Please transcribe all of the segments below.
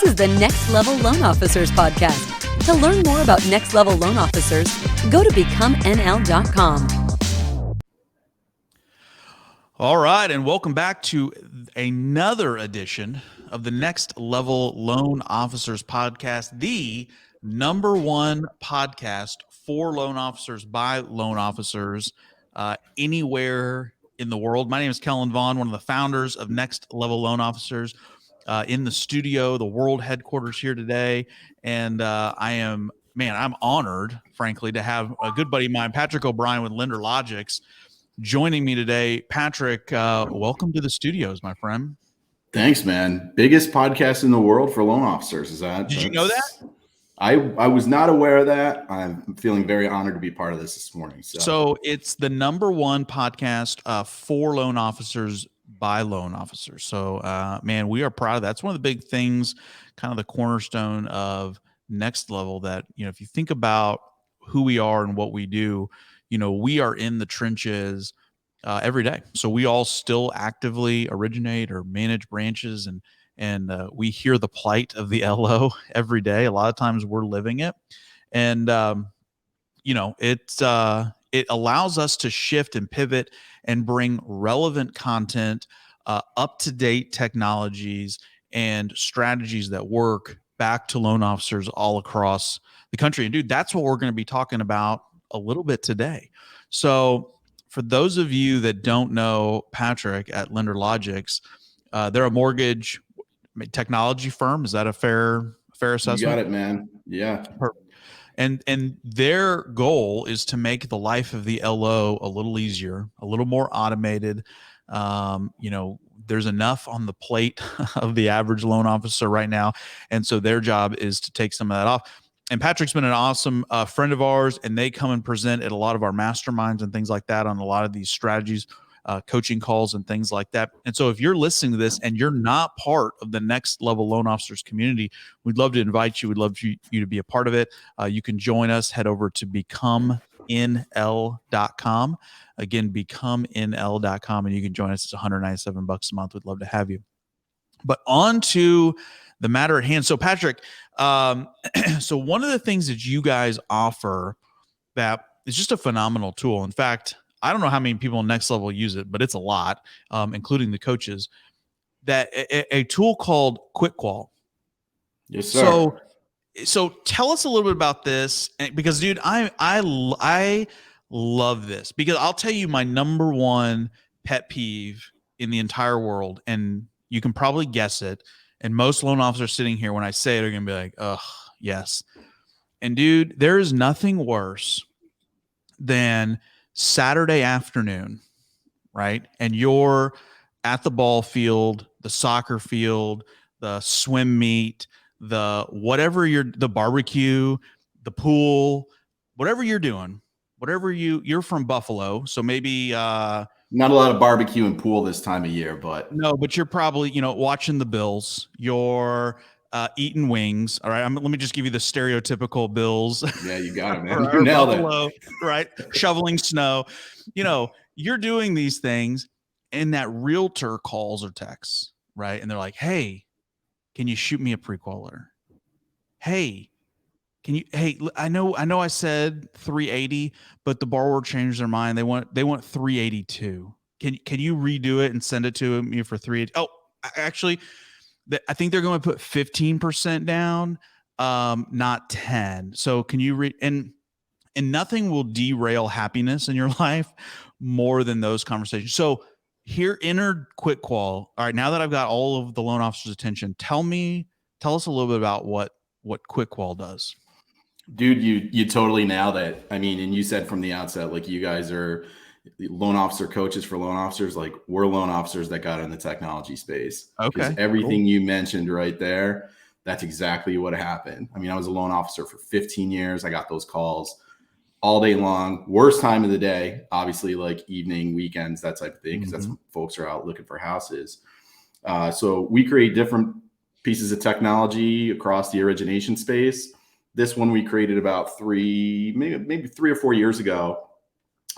is the Next Level Loan Officers podcast. To learn more about Next Level Loan Officers, go to becomnl.com. All right, and welcome back to another edition of the Next Level Loan Officers podcast, the number one podcast for loan officers by loan officers anywhere in the world. My name is Kellen Vaughn, one of the founders of Next Level Loan Officers, in the studio, the world headquarters here today. And I'm honored, frankly, to have a good buddy of mine, Patrick O'Brien with LenderLogix, joining me today. Patrick, welcome to the studios, my friend. Thanks, man. Biggest podcast in the world for loan officers. Did you know that? I was not aware of that. I'm feeling very honored to be part of this morning. So it's the number one podcast for loan officers by loan officers. So, man, we are proud of that. That's one of the big things, kind of the cornerstone of Next Level, that, if you think about who we are and what we do, we are in the trenches every day. So we all still actively originate or manage branches, and we hear the plight of the LO every day. A lot of times we're living it. And, it allows us to shift and pivot and bring relevant content, up-to-date technologies and strategies that work back to loan officers all across the country. And dude, that's what we're going to be talking about a little bit today. So for those of you that don't know Patrick at LenderLogix, they're a mortgage technology firm. Is that a fair assessment? You got it, man. Yeah. Perfect. And their goal is to make the life of the LO a little easier, a little more automated. There's enough on the plate of the average loan officer right now. And so their job is to take some of that off. And Patrick's been an awesome friend of ours, and they come and present at a lot of our masterminds and things like that on a lot of these strategies, coaching calls and things like that. And so if you're listening to this and you're not part of the Next Level Loan Officers community, we'd love to invite you. We'd love you to be a part of it. You can join us. Head over to becomnl.com. Again, becomnl.com, and you can join us. It's $197 a month. We'd love to have you. But on to the matter at hand. So Patrick, so one of the things that you guys offer that is just a phenomenal tool. In fact, I don't know how many people in Next Level use it, but it's a lot, including the coaches, that a tool called QuickQual. Yes, sir. So tell us a little bit about this, because dude, I love this, because I'll tell you my number one pet peeve in the entire world, and you can probably guess it. And most loan officers sitting here, when I say it, are going to be like, "Ugh, yes." And dude, there is nothing worse than Saturday afternoon, right? And you're at the ball field, the soccer field, the swim meet, the barbecue, the pool, whatever you're doing, you're from Buffalo. So maybe, not a lot of barbecue and pool this time of year, but no, but you're probably, watching the Bills, you're eating wings. All right. Let me just give you the stereotypical Bills. Yeah, you got it, man. You nailed Buffalo, it. Right. Shoveling snow. You're doing these things, and that realtor calls or texts, right? And they're like, "Hey, can you shoot me a prequal letter? Hey, I know I said 380, but the borrower changed their mind. They want 382. Can you redo it and send it to me for 380? Oh, actually, I think they're going to put 15% down, not 10. So can you read?" And nothing will derail happiness in your life more than those conversations. So here, enter QuickQual. All right, now that I've got all of the loan officer's attention, tell us a little bit about what QuickQual does. Dude, you totally nailed it. I mean, and you said from the outset, like, you guys are loan officer coaches for loan officers. Like, we're loan officers that got in the technology space. Okay. Everything you mentioned right there, that's exactly what happened. I mean, I was a loan officer for 15 years. I got those calls all day long. Worst time of the day, obviously, like evening, weekends, that type of thing, because that's when folks are out looking for houses. So we create different pieces of technology across the origination space. This one we created about maybe 3 or 4 years ago.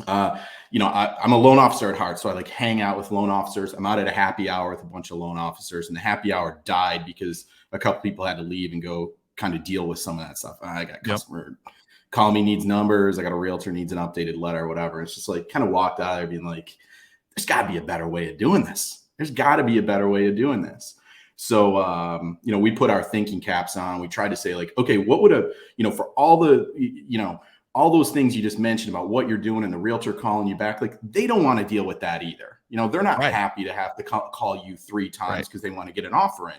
I'm a loan officer at heart, so I like hang out with loan officers. I'm out at a happy hour with a bunch of loan officers, and the happy hour died because a couple people had to leave and go kind of deal with some of that stuff. I got a customer call me, needs numbers. I got a realtor needs an updated letter or whatever. It's just like kind of walked out there being like, there's got to be a better way of doing this. There's got to be a better way of doing this. So, we put our thinking caps on. We tried to say like, okay, what would for all the, all those things you just mentioned about what you're doing and the realtor calling you back, like they don't want to deal with that either. They're not happy to have to call you 3 times because they want to get an offer in.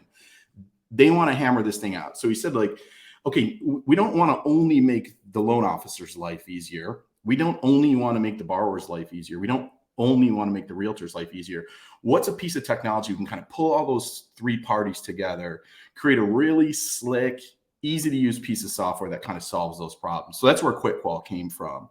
They want to hammer this thing out. So he said like, okay, we don't want to only make the loan officer's life easier. We don't only want to make the borrower's life easier. We don't only want to make the realtor's life easier. What's a piece of technology we can kind of pull all those 3 parties together, create a really slick, easy to use piece of software that kind of solves those problems. So that's where QuickQual came from.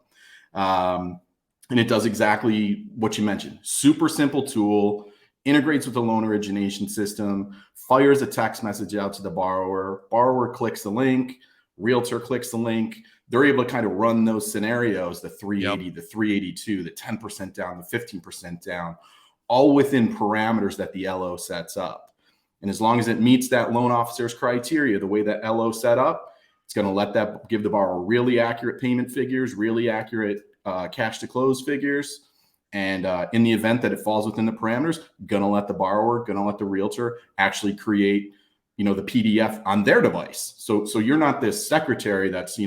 And it does exactly what you mentioned. Super simple tool, integrates with the loan origination system, fires a text message out to the borrower. Borrower clicks the link, realtor clicks the link. They're able to kind of run those scenarios, the 380, the 382, the 10% down, the 15% down, all within parameters that the LO sets up. And as long as it meets that loan officer's criteria, the way that LO set up, it's going to let that give the borrower really accurate payment figures, really accurate cash to close figures. And in the event that it falls within the parameters, going to let the borrower, going to let the realtor actually create, the PDF on their device. So you're not this secretary that's,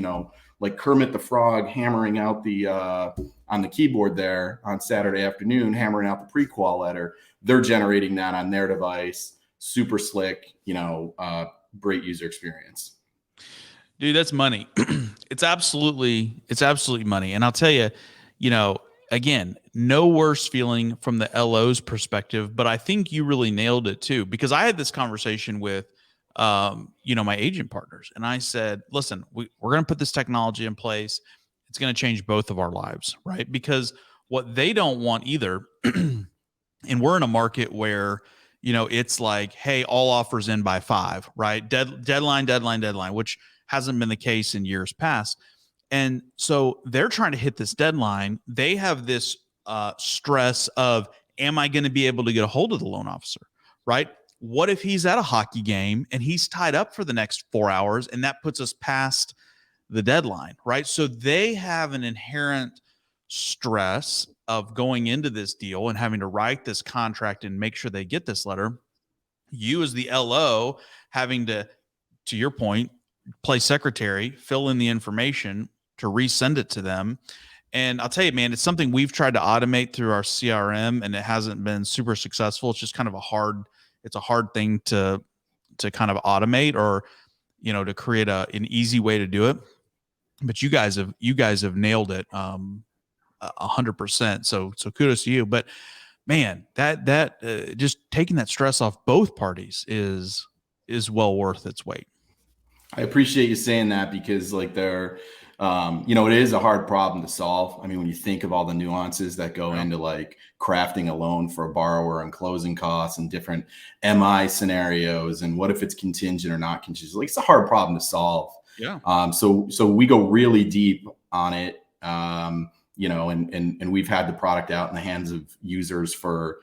like Kermit the Frog hammering out the on the keyboard there on Saturday afternoon, hammering out the pre-qual letter. They're generating that on their device. Super slick, great user experience. Dude, that's money. It's absolutely money. And I'll tell you, again, no worse feeling from the LO's perspective, but I think you really nailed it too, because I had this conversation with, my agent partners, and I said, listen, we're going to put this technology in place. It's going to change both of our lives, right? Because what they don't want either, and we're in a market where, it's like, hey, all offers in by 5, right? Deadline, which hasn't been the case in years past. And so they're trying to hit this deadline. They have this stress of, am I going to be able to get a hold of the loan officer, right? What if he's at a hockey game and he's tied up for the next 4 hours and that puts us past the deadline, right? So they have an inherent stress of going into this deal and having to write this contract and make sure they get this letter. You as the LO having to your point, play secretary, fill in the information to resend it to them. And I'll tell you, man, it's something we've tried to automate through our CRM and it hasn't been super successful. It's just kind of a hard thing to kind of automate or, to create an easy way to do it. But you guys have nailed it 100%. So kudos to you. But man, that just taking that stress off both parties is well worth its weight. I appreciate you saying that because like it is a hard problem to solve. I mean, when you think of all the nuances that go into like crafting a loan for a borrower and closing costs and different MI scenarios and what if it's contingent or not contingent, like it's a hard problem to solve. Yeah. So we go really deep on it. And we've had the product out in the hands of users for,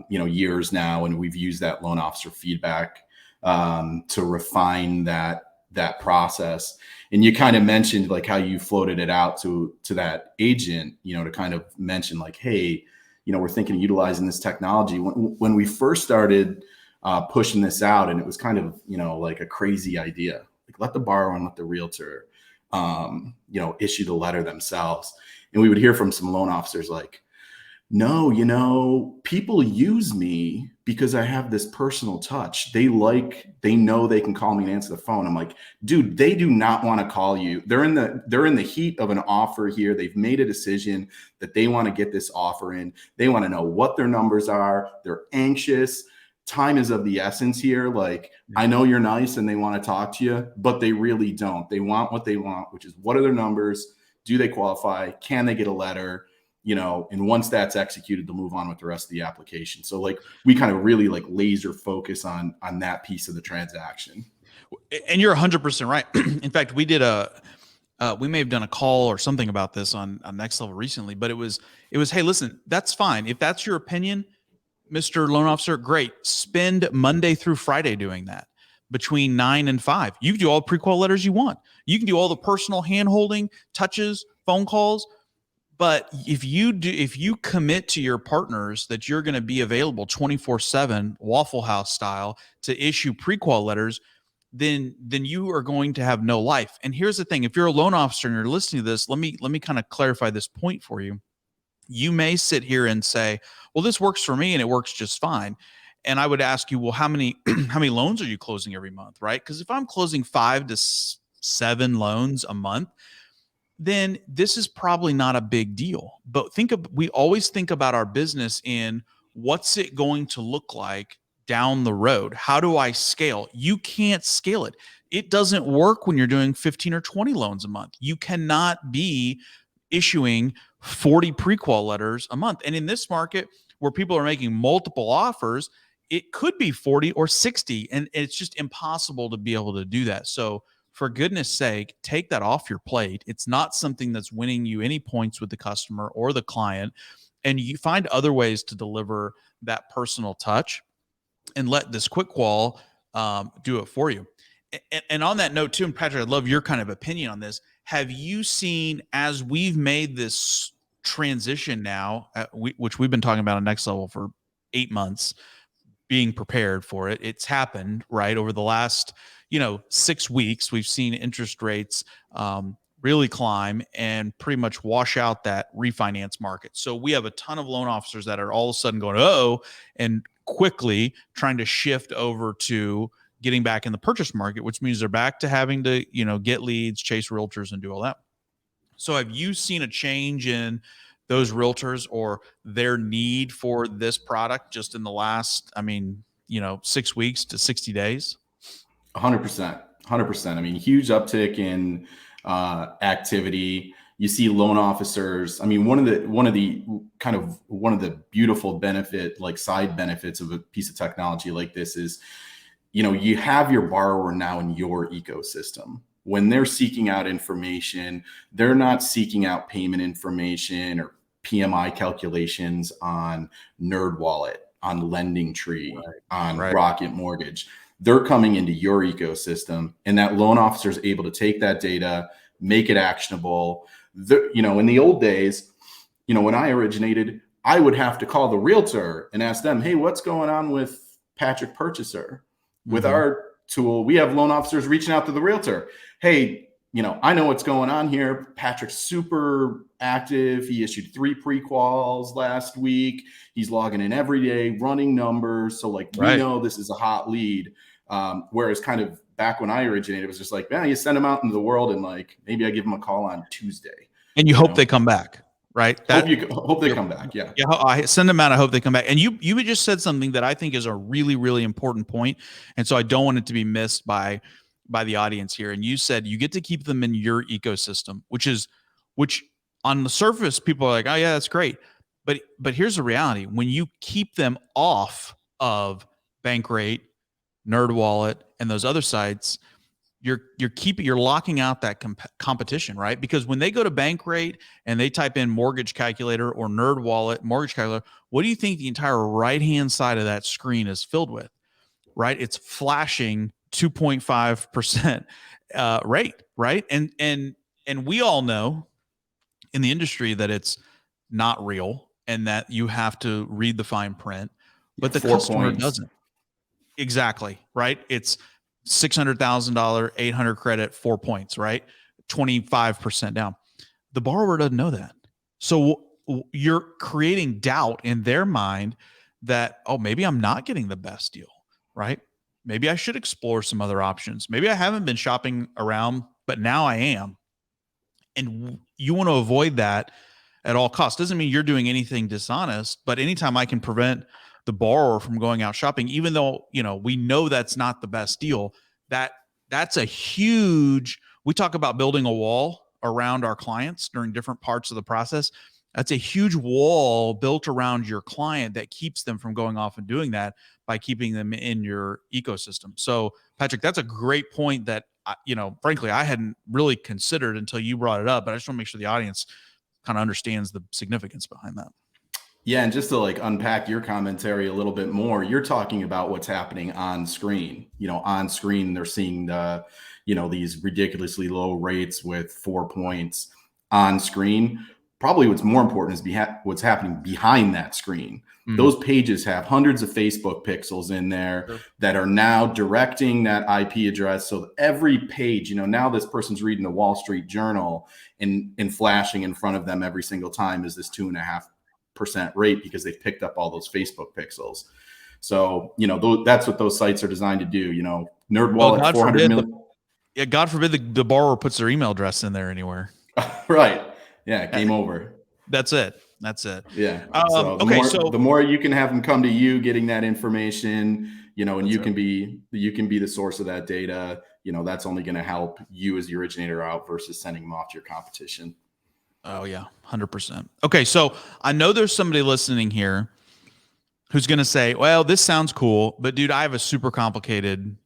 years now. And we've used that loan officer feedback to refine that process. And you kind of mentioned like how you floated it out to that agent, to kind of mention like, hey, we're thinking of utilizing this technology. When we first started pushing this out, and it was kind of, like a crazy idea, like let the borrower and let the realtor, issue the letter themselves. And we would hear from some loan officers like, no, people use me because I have this personal touch. They know they can call me and answer the phone. I'm like, dude, they do not want to call you. They're in the heat of an offer here. They've made a decision that they want to get this offer in. They want to know what their numbers are. They're anxious. Time is of the essence here. Like, I know you're nice and they want to talk to you, but they really don't. They want what they want, which is what are their numbers? Do they qualify? Can they get a letter? And once that's executed, they'll move on with the rest of the application. So like we kind of really like laser focus on that piece of the transaction. And you're 100% right. In fact, we did we may have done a call or something about this on Next Level recently, but it was, hey, listen, that's fine. If that's your opinion, Mr. Loan Officer, great. Spend Monday through Friday doing that. between 9 and 5. You can do all pre-qual letters you want. You can do all the personal hand-holding, touches, phone calls. But if you commit to your partners that you're going to be available 24/7 Waffle House style to issue pre-qual letters, then you are going to have no life. And here's the thing: if you're a loan officer and you're listening to this, let me kind of clarify this point for you. You may sit here and say, well, this works for me and it works just fine. And I would ask you, well, how many how many loans are you closing every month, right? Because if I'm closing 5 to 7 loans a month, then this is probably not a big deal. But we always think about our business in what's it going to look like down the road? How do I scale? You can't scale it. It doesn't work when you're doing 15 or 20 loans a month. You cannot be issuing 40 pre-qual letters a month. And in this market where people are making multiple offers, it could be 40 or 60, and it's just impossible to be able to do that. So for goodness sake, take that off your plate. It's not something that's winning you any points with the customer or the client, and you find other ways to deliver that personal touch and let this QuickQual do it for you. And on that note too, and Patrick, I'd love your kind of opinion on this. Have you seen, as we've made this transition now, which we've been talking about on Next Level for 8 months, being prepared for it, it's happened, right? Over the last, 6 weeks, we've seen interest rates really climb and pretty much wash out that refinance market. So we have a ton of loan officers that are all of a sudden going, oh, and quickly trying to shift over to getting back in the purchase market, which means they're back to having to, get leads, chase realtors, and do all that. So have you seen a change in those realtors or their need for this product just in the last, 6 weeks to 60 days? 100%. I mean, huge uptick in activity. You see loan officers. I mean, one of the beautiful side benefits of a piece of technology like this is, you have your borrower now in your ecosystem. When they're seeking out information, they're not seeking out payment information or PMI calculations on NerdWallet, on LendingTree, on Rocket Mortgage. They're coming into your ecosystem, and that loan officer is able to take that data, make it actionable. In the old days, when I originated, I would have to call the realtor and ask them, hey, what's going on with Patrick Purchaser? With our tool, we have loan officers reaching out to the realtor. Hey, I know what's going on here. Patrick's super active. He issued 3 pre-quals last week. He's logging in every day, running numbers. So we know this is a hot lead. Whereas kind of back when I originated, it was just like, man, you send them out into the world and maybe I give them a call on Tuesday. And you hope they come back. Right. Hope they come back. Yeah. Yeah. I send them out. I hope they come back. And you just said something that I think is a really, really important point. And so I don't want it to be missed by the audience here. And you said you get to keep them in your ecosystem, which on the surface, people are like, oh yeah, that's great. But here's the reality. When you keep them off of Bankrate, NerdWallet, and those other sites, you're locking out that competition, right? Because when they go to Bankrate and they type in mortgage calculator or NerdWallet mortgage calculator, what do you think the entire right-hand side of that screen is filled with, right? It's flashing 2.5% rate, right? And we all know in the industry that it's not real and that you have to read the fine print, but the customer doesn't. Exactly, right? It's $600,000, 800 credit, 4 points, right? 25% down. The borrower doesn't know that. So you're creating doubt in their mind that, oh, maybe I'm not getting the best deal, right? Maybe I should explore some other options. Maybe I haven't been shopping around, but now I am. And you want to avoid that at all costs. Doesn't mean you're doing anything dishonest, but anytime I can prevent the borrower from going out shopping, even though, we know that's not the best deal, that's a huge, we talk about building a wall around our clients during different parts of the process. That's a huge wall built around your client that keeps them from going off and doing that by keeping them in your ecosystem. So Patrick, that's a great point that, frankly, I hadn't really considered until you brought it up, but I just want to make sure the audience kind of understands the significance behind that. Yeah, and just to like unpack your commentary a little bit more, you're talking about what's happening on screen. On screen, they're seeing these ridiculously low rates with 4 points on screen. Probably what's more important is what's happening behind that screen. Those pages have hundreds of Facebook pixels in there that are now directing that IP address. So every page, now this person's reading the Wall Street Journal and flashing in front of them every single time is this 2.5% rate because they've picked up all those Facebook pixels. So, that's what those sites are designed to do. NerdWallet, 400 million. Yeah, God forbid the borrower puts their email address in there anywhere. Right. Yeah, game over. That's it. Yeah. So the more you can have them come to you, getting that information, and you can be the source of that data. That's only going to help you as the originator out versus sending them off to your competition. Oh yeah, 100%. Okay, so I know there's somebody listening here who's going to say, "Well, this sounds cool, but dude, I have a super complicated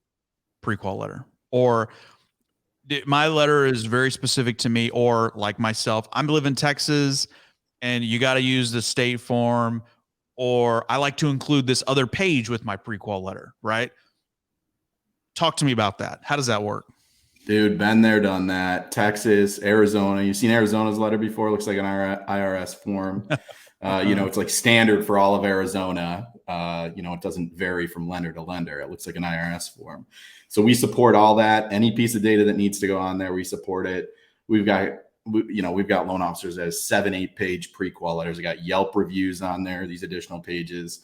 prequal letter," or my letter is very specific to me, or like myself, I'm live in Texas and you got to use the state form, or I like to include this other page with my prequal letter, right? Talk to me about that. How does that work? Dude, been there, done that. Texas, Arizona. You've seen Arizona's letter before. It looks like an IRS form. It's like standard for all of Arizona. It doesn't vary from lender to lender. It looks like an IRS form. So we support all that. Any piece of data that needs to go on there, we support it. We've got loan officers that has 7-8 page prequal letters. We got Yelp reviews on there, these additional pages.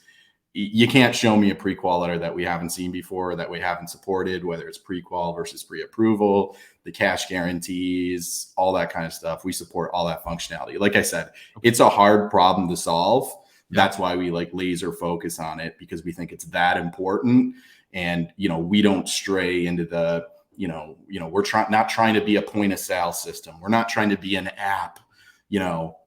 You can't show me a prequal letter that we haven't seen before, that we haven't supported, whether it's prequal versus pre-approval, the cash guarantees, all that kind of stuff. We support all that functionality. Like I said, it's a hard problem to solve. Yeah. That's why we like laser focus on it, because we think it's that important. And, we don't stray into the, we're not trying to be a point of sale system. We're not trying to be an app,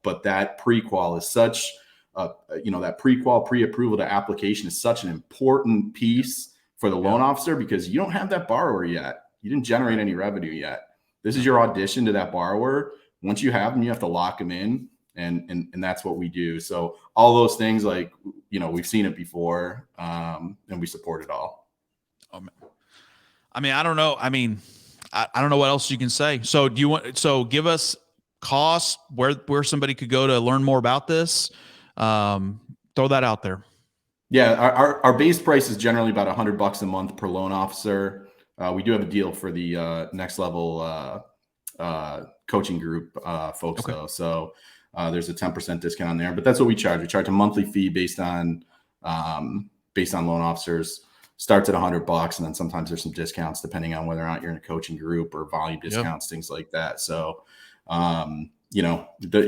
but that prequal is such that prequal pre-approval to application is such an important piece for the loan officer, because you don't have that borrower yet. You didn't generate any revenue yet. This is your audition to that borrower. Once you have them, you have to lock them in. And that's what we do. So all those things, like, we've seen it before, and we support it all. Oh, man. I mean, I don't know. I mean, I don't know what else you can say. So give us costs, where somebody could go to learn more about this. Throw that out there. Yeah. Our base price is generally about $100 a month per loan officer. We do have a deal for the next level coaching group folks, though. So there's a 10% discount on there, but that's what we charge. We charge a monthly fee based on loan officers. Starts at $100, and then sometimes there's some discounts depending on whether or not you're in a coaching group, or volume discounts, things like that. So, I've been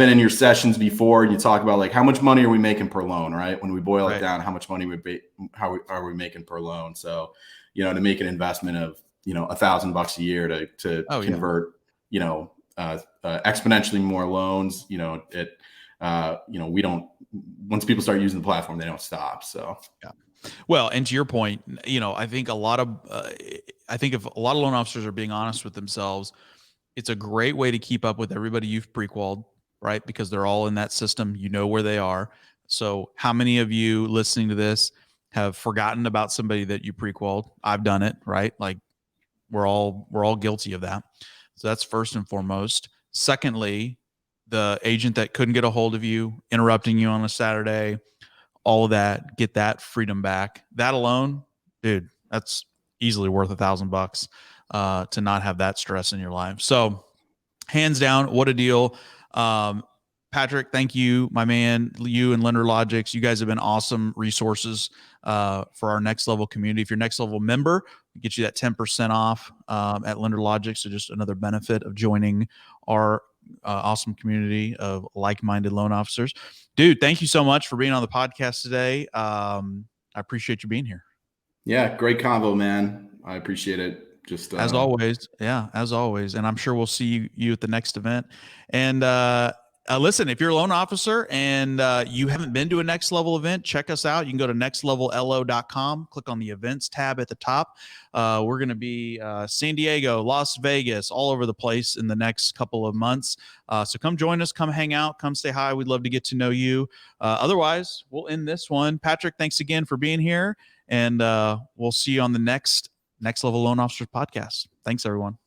in your sessions before. You talk about like, how much money are we making per loan, right? When we boil it down, how much money how are we making per loan? So, to make an investment of, $1,000 a year to convert, exponentially more loans, we don't, once people start using the platform, they don't stop. So, yeah. Well, and to your point, I think if a lot of loan officers are being honest with themselves, it's a great way to keep up with everybody you've pre-qualified, right? Because they're all in that system, where they are. So how many of you listening to this have forgotten about somebody that you pre-qualified? I've done it, right? Like we're all guilty of that. So that's first and foremost. Secondly, the agent that couldn't get a hold of you, interrupting you on a Saturday, all of that, get that freedom back. That alone, dude, that's easily worth $1,000 to not have that stress in your life. So hands down, what a deal. Patrick, thank you, my man. You and LenderLogix, you guys have been awesome resources for our next level community. If you're next level member, we get you that 10% off at LenderLogix. So just another benefit of joining our awesome community of like-minded loan officers. Dude, thank you so much for being on the podcast today. I appreciate you being here. Yeah, great convo, man. I appreciate it. Just as always. Yeah, as always. And I'm sure we'll see you at the next event. And Listen, if you're a loan officer and you haven't been to a Next Level event, check us out. You can go to nextlevello.com, click on the events tab at the top. We're going to be San Diego, Las Vegas, all over the place in the next couple of months. So come join us, come hang out, come say hi. We'd love to get to know you. Otherwise, we'll end this one. Patrick, thanks again for being here. And we'll see you on the next Level Loan Officers podcast. Thanks, everyone.